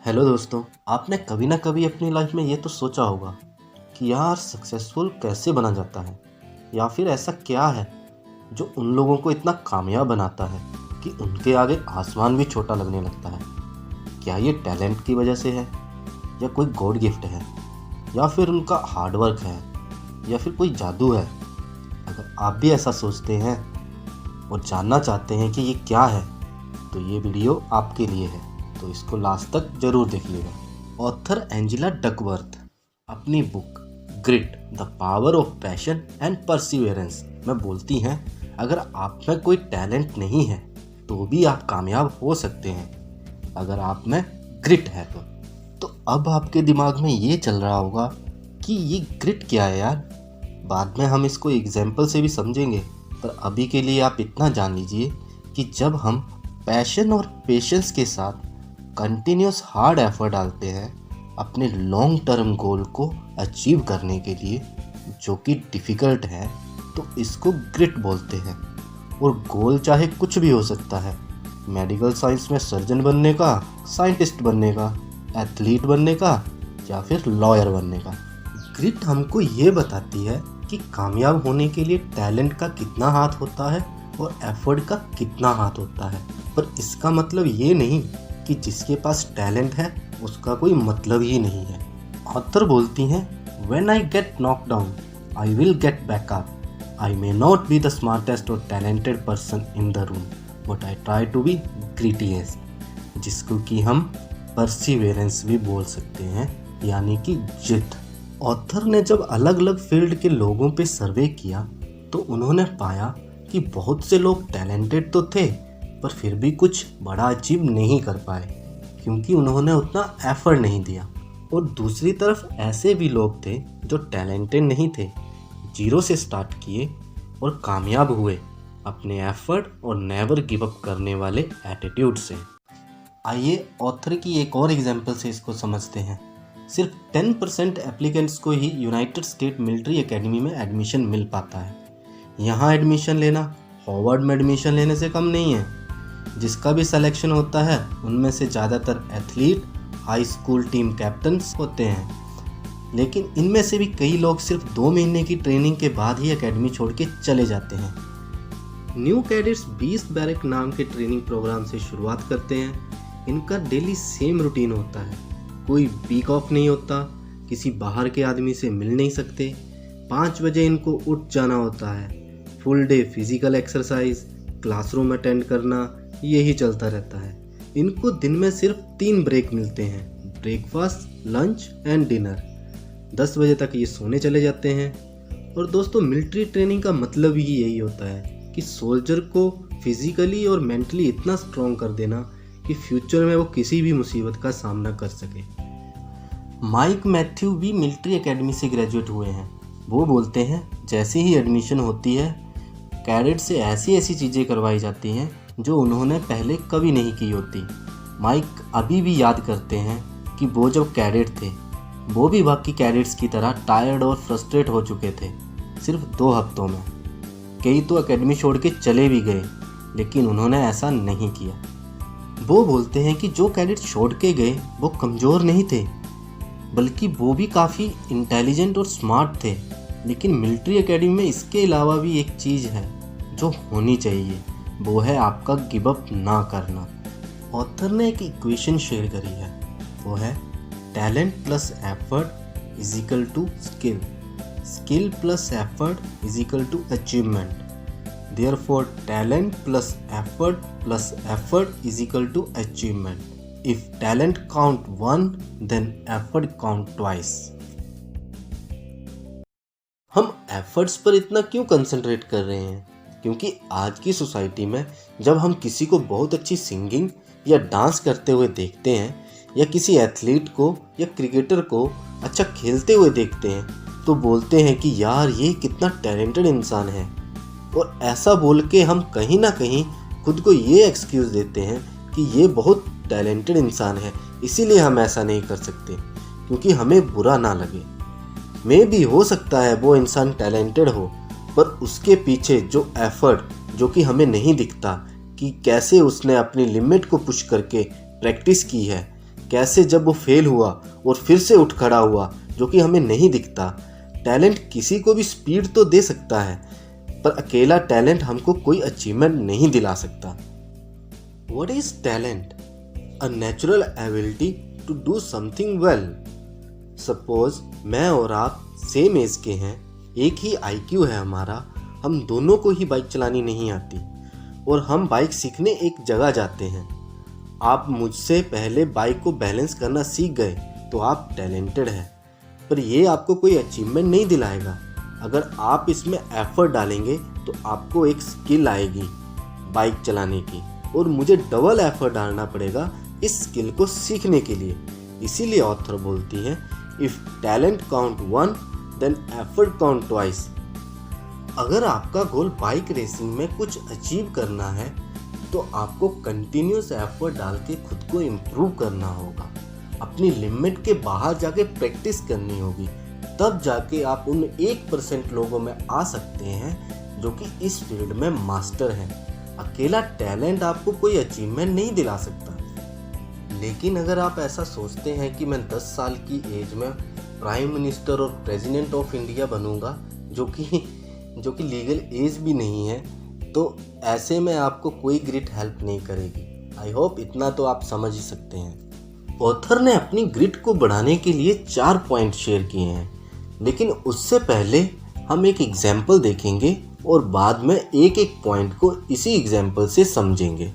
Hello दोस्तों, आपने कभी ना कभी अपनी लाइफ में ये तो सोचा होगा कि यार सक्सेसफुल कैसे बना जाता है, या फिर ऐसा क्या है जो उन लोगों को इतना कामयाब बनाता है कि उनके आगे आसमान भी छोटा लगने लगता है। क्या ये टैलेंट की वजह से है, या कोई गॉड गिफ्ट है, या फिर उनका हार्डवर्क है, या फिर कोई जादू है? अगर आप भी ऐसा सोचते हैं और जानना चाहते हैं कि ये क्या है, तो ये वीडियो आपके लिए है, तो इसको लास्ट तक जरूर देखिएगा। ऑथर एंजेला डकवर्थ अपनी book grit the power of passion and perseverance में बोलती हैं, अगर आप में कोई टैलेंट नहीं है तो भी आप कामयाब हो सकते हैं अगर आप में ग्रिट है तो अब आपके दिमाग में ये चल रहा होगा कि ये ग्रिट क्या है यार। बाद में हम इसको एग्जाम्पल से भी समझेंगे, पर अभी के लिए आप इतना जान लीजिए कि जब हम पैशन और पेशेंस के साथ कंटिन्यूस हार्ड एफर्ट डालते हैं अपने लॉन्ग टर्म गोल को अचीव करने के लिए, जो कि डिफ़िकल्ट है, तो इसको ग्रिट बोलते हैं। और गोल चाहे कुछ भी हो सकता है, मेडिकल साइंस में सर्जन बनने का, साइंटिस्ट बनने का, एथलीट बनने का, या फिर लॉयर बनने का। ग्रिट हमको ये बताती है कि कामयाब होने के लिए टैलेंट का कितना हाथ होता है और एफर्ट का कितना हाथ होता है। पर इसका मतलब ये नहीं कि जिसके पास टैलेंट है उसका कोई मतलब ही नहीं है। ऑथर बोलती हैं, When I get knocked down, I will get back up. I may not be the smartest or talented person in the room, but I try to be grittiest, जिसको कि हम परसिवेरेंस भी बोल सकते हैं, यानी कि जिद। ऑथर ने जब अलग अलग फील्ड के लोगों पे सर्वे किया तो उन्होंने पाया कि बहुत से लोग टैलेंटेड तो थे, पर फिर भी कुछ बड़ा अचीव नहीं कर पाए क्योंकि उन्होंने उतना एफर्ट नहीं दिया। और दूसरी तरफ ऐसे भी लोग थे जो टैलेंटेड नहीं थे, जीरो से स्टार्ट किए और कामयाब हुए अपने एफर्ट और नेवर गिव अप करने वाले एटीट्यूड से। आइए ऑथर की एक और एग्जांपल से इसको समझते हैं। सिर्फ 10% एप्लीकेंट्स को ही यूनाइटेड स्टेट मिलिट्री एकेडमी में एडमिशन मिल पाता है। यहाँ एडमिशन लेना हार्वर्ड में एडमिशन लेने से कम नहीं है। जिसका भी सिलेक्शन होता है उनमें से ज़्यादातर athlete, high school team captains होते हैं, लेकिन इनमें से भी कई लोग सिर्फ 2 महीने की ट्रेनिंग के बाद ही एकेडमी छोड़ के चले जाते हैं। न्यू कैडेट्स 20 बैरक नाम के ट्रेनिंग प्रोग्राम से शुरुआत करते हैं। इनका डेली सेम रूटीन होता है, कोई वीक ऑफ नहीं होता, किसी बाहर के आदमी से मिल नहीं सकते, 5 बजे इनको उठ जाना होता है, full day physical exercise, classroom attend करना, यही चलता रहता है। इनको दिन में सिर्फ 3 ब्रेक मिलते हैं, ब्रेकफास्ट, लंच एंड डिनर। 10 बजे तक ये सोने चले जाते हैं। और दोस्तों, मिलिट्री ट्रेनिंग का मतलब ही यही होता है कि सोल्जर को फिजिकली और मेंटली इतना स्ट्रॉन्ग कर देना कि फ्यूचर में वो किसी भी मुसीबत का सामना कर सके। माइक मैथ्यू भी मिलिट्री एकेडमी से ग्रेजुएट हुए हैं। वो बोलते हैं, जैसे ही एडमिशन होती है कैडेट से ऐसी ऐसी चीज़ें करवाई जाती हैं जो उन्होंने पहले कभी नहीं की होती। माइक अभी भी याद करते हैं कि वो जब कैडेट थे वो भी बाकी कैडेट्स की तरह टायर्ड और फ्रस्ट्रेट हो चुके थे सिर्फ 2 हफ्तों में। कई तो एकेडमी छोड़ के चले भी गए, लेकिन उन्होंने ऐसा नहीं किया। वो बोलते हैं कि जो कैडेट छोड़ के गए वो कमज़ोर नहीं थे, बल्कि वो भी काफ़ी इंटेलिजेंट और स्मार्ट थे। लेकिन मिलिट्री एकेडमी में इसके अलावा भी एक चीज़ है जो होनी चाहिए, वो है आपका गिव अप ना करना। ऑथर ने एक इक्वेशन शेयर करी है, वो है talent plus effort is equal to skill, skill plus effort is equal to achievement. Therefore talent plus effort is equal to achievement. If talent count 1 then effort count twice. हम efforts पर इतना क्यों concentrate कर रहे हैं? क्योंकि आज की सोसाइटी में जब हम किसी को बहुत अच्छी सिंगिंग या डांस करते हुए देखते हैं, या किसी एथलीट को या क्रिकेटर को अच्छा खेलते हुए देखते हैं, तो बोलते हैं कि यार ये कितना टैलेंटेड इंसान है। और ऐसा बोल के हम कहीं ना कहीं खुद को ये एक्सक्यूज़ देते हैं कि ये बहुत टैलेंटेड इंसान है, इसीलिए हम ऐसा नहीं कर सकते, क्योंकि हमें बुरा ना लगे। मे भी हो सकता है वो इंसान टैलेंटेड हो, पर उसके पीछे जो एफर्ट जो कि हमें नहीं दिखता कि कैसे उसने अपनी लिमिट को पुश करके प्रैक्टिस की है, कैसे जब वो फेल हुआ और फिर से उठ खड़ा हुआ, जो कि हमें नहीं दिखता। टैलेंट किसी को भी स्पीड तो दे सकता है, पर अकेला टैलेंट हमको कोई अचीवमेंट नहीं दिला सकता। What is talent? A natural ability to do something well. Suppose मैं और आप सेम एज के हैं, एक ही IQ है हमारा, हम दोनों को ही बाइक चलानी नहीं आती और हम बाइक सीखने एक जगह जाते हैं। आप मुझसे पहले बाइक को बैलेंस करना सीख गए तो आप टैलेंटेड हैं, पर ये आपको कोई अचीवमेंट नहीं दिलाएगा। अगर आप इसमें एफर्ट डालेंगे तो आपको एक स्किल आएगी बाइक चलाने की, और मुझे डबल एफर्ट डालना पड़ेगा इस स्किल को सीखने के लिए। इसीलिए ऑथर बोलती है, if talent count one then effort count twice. अगर आपका गोल बाइक रेसिंग में कुछ अचीव करना है तो आपको कंटिन्यूस एफर्ट डाल के खुद को इम्प्रूव करना होगा, अपनी लिमिट के बाहर जाके प्रैक्टिस करनी होगी, तब जाके आप उन 1% लोगों में आ सकते हैं जो कि इस फील्ड में मास्टर हैं। अकेला टैलेंट आपको कोई अचीवमेंट नहीं दिला सकता। लेकिन अगर आप ऐसा सोचते हैं कि मैं 10 साल की एज में प्राइम मिनिस्टर और प्रेसिडेंट ऑफ इंडिया बनूंगा, जो कि लीगल एज भी नहीं है, तो ऐसे में आपको कोई ग्रिट हेल्प नहीं करेगी। आई होप इतना तो आप समझ ही सकते हैं। ऑथर ने अपनी ग्रिट को बढ़ाने के लिए 4 पॉइंट शेयर किए हैं, लेकिन उससे पहले हम एक एग्जाम्पल देखेंगे और बाद में एक एक पॉइंट को इसी एग्जाम्पल से समझेंगे।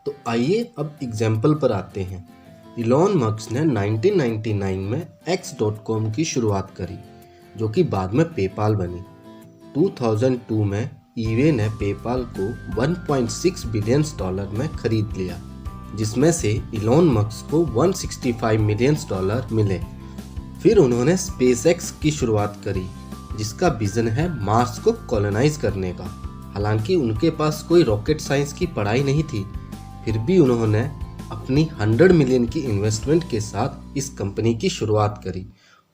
तो आइए अब एग्जाम्पल पर आते हैं। इलॉन मस्क ने 1999 में X.com की शुरुआत करी, जो कि बाद में पेपाल बनी। 2002 में ईबे ने पेपाल को $1.6 बिलियन में खरीद लिया, जिसमें से इलॉन मस्क को $165 मिलियन मिले। फिर उन्होंने स्पेसएक्स की शुरुआत करी, जिसका विजन है मार्स को कॉलोनाइज करने का। हालांकि उनके पास कोई रॉकेट साइंस की पढ़ाई नहीं थी, फिर भी उन्होंने अपनी 100 मिलियन की इन्वेस्टमेंट के साथ इस कंपनी की शुरुआत करी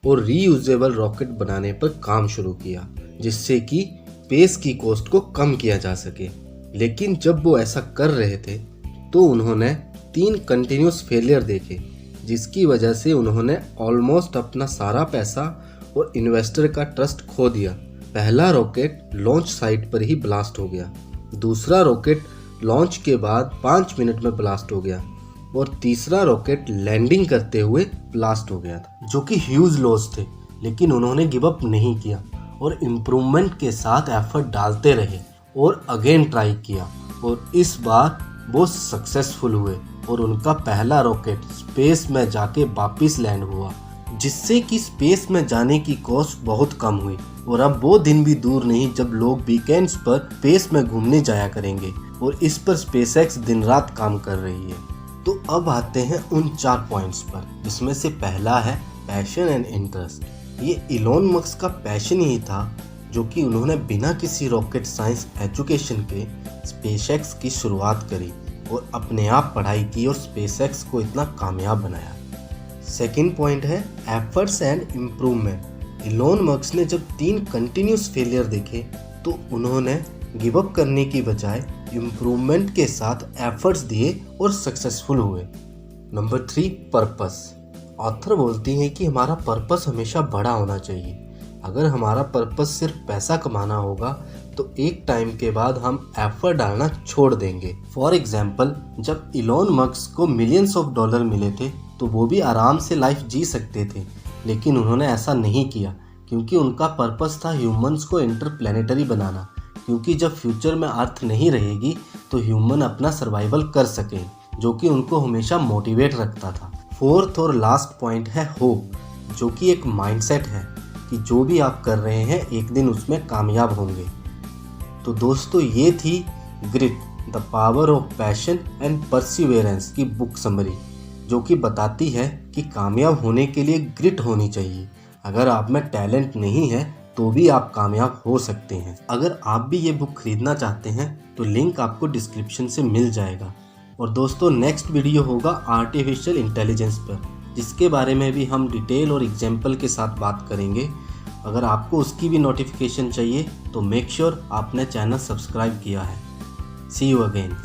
और रीयूजेबल रॉकेट बनाने पर काम शुरू किया, जिससे कि स्पेस की कॉस्ट को कम किया जा सके। लेकिन जब वो ऐसा कर रहे थे तो उन्होंने 3 कंटिन्यूस फेलियर देखे, जिसकी वजह से उन्होंने ऑलमोस्ट अपना सारा पैसा और इन्वेस्टर का ट्रस्ट खो दिया। पहला रॉकेट लॉन्च साइट पर ही ब्लास्ट हो गया, दूसरा रॉकेट लॉन्च के बाद 5 मिनट में ब्लास्ट हो गया और तीसरा रॉकेट लैंडिंग करते हुए ब्लास्ट हो गया था, जो कि ह्यूज लॉस थे। लेकिन उन्होंने गिव अप नहीं किया और इम्प्रूवमेंट के साथ एफर्ट डालते रहे और अगेन ट्राई किया, और इस बार वो सक्सेसफुल हुए और उनका पहला रॉकेट स्पेस में जाके वापिस लैंड हुआ, जिससे कि स्पेस में जाने की कॉस्ट बहुत कम हुई। और अब वो दिन भी दूर नहीं जब लोग वीकेंड्स पर स्पेस में घूमने जाया करेंगे, और इस पर स्पेसएक्स दिन रात काम कर रही है। तो अब आते हैं उन 4 पॉइंट्स पर, जिसमें से पहला है पैशन एंड इंटरेस्ट। ये इलॉन मस्क का पैशन ही था, जो कि उन्होंने बिना किसी रॉकेट साइंस एजुकेशन के स्पेसएक्स की शुरुआत करी और अपने आप पढ़ाई की और स्पेसएक्स को इतना कामयाब बनाया। सेकंड पॉइंट है efforts and improvement. Elon Musk ने जब 3 कंटिन्यूस फेलियर देखे तो उन्होंने गिव अप करने की बजाय इम्प्रूवमेंट के साथ एफर्ट्स दिए और सक्सेसफुल हुए। Number 3 purpose. ऑथर बोलती हैं कि हमारा पर्पस हमेशा बड़ा होना चाहिए। अगर हमारा पर्पस सिर्फ पैसा कमाना होगा तो एक टाइम के बाद हम एफर्ट डालना छोड़ देंगे। फॉर एग्जाम्पल, जब इलॉन मस्क को मिलियंस ऑफ डॉलर मिले थे तो वो भी आराम से लाइफ जी सकते थे, लेकिन उन्होंने ऐसा नहीं किया क्योंकि उनका पर्पस था ह्यूमंस को इंटरप्लैनेटरी बनाना, क्योंकि जब फ्यूचर में अर्थ नहीं रहेगी तो ह्यूमन अपना सर्वाइवल कर सके, जो कि उनको हमेशा मोटिवेट रखता था। फोर्थ और लास्ट पॉइंट है होप, जो कि एक माइंडसेट है कि जो भी आप कर रहे हैं एक दिन उसमें कामयाब होंगे। तो दोस्तों, ये थी grit the power of passion and perseverance की बुक समरी, जो कि बताती है कि कामयाब होने के लिए ग्रिट होनी चाहिए। अगर आप में टैलेंट नहीं है तो भी आप कामयाब हो सकते हैं। अगर आप भी ये बुक खरीदना चाहते हैं तो लिंक आपको डिस्क्रिप्शन से मिल जाएगा। और दोस्तों, नेक्स्ट वीडियो होगा आर्टिफिशियल इंटेलिजेंस पर, जिसके बारे में भी हम डिटेल और एग्जाम्पल के साथ बात करेंगे। अगर आपको उसकी भी नोटिफिकेशन चाहिए तो मेक श्योर आपने चैनल सब्सक्राइब किया है। सी यू अगेन।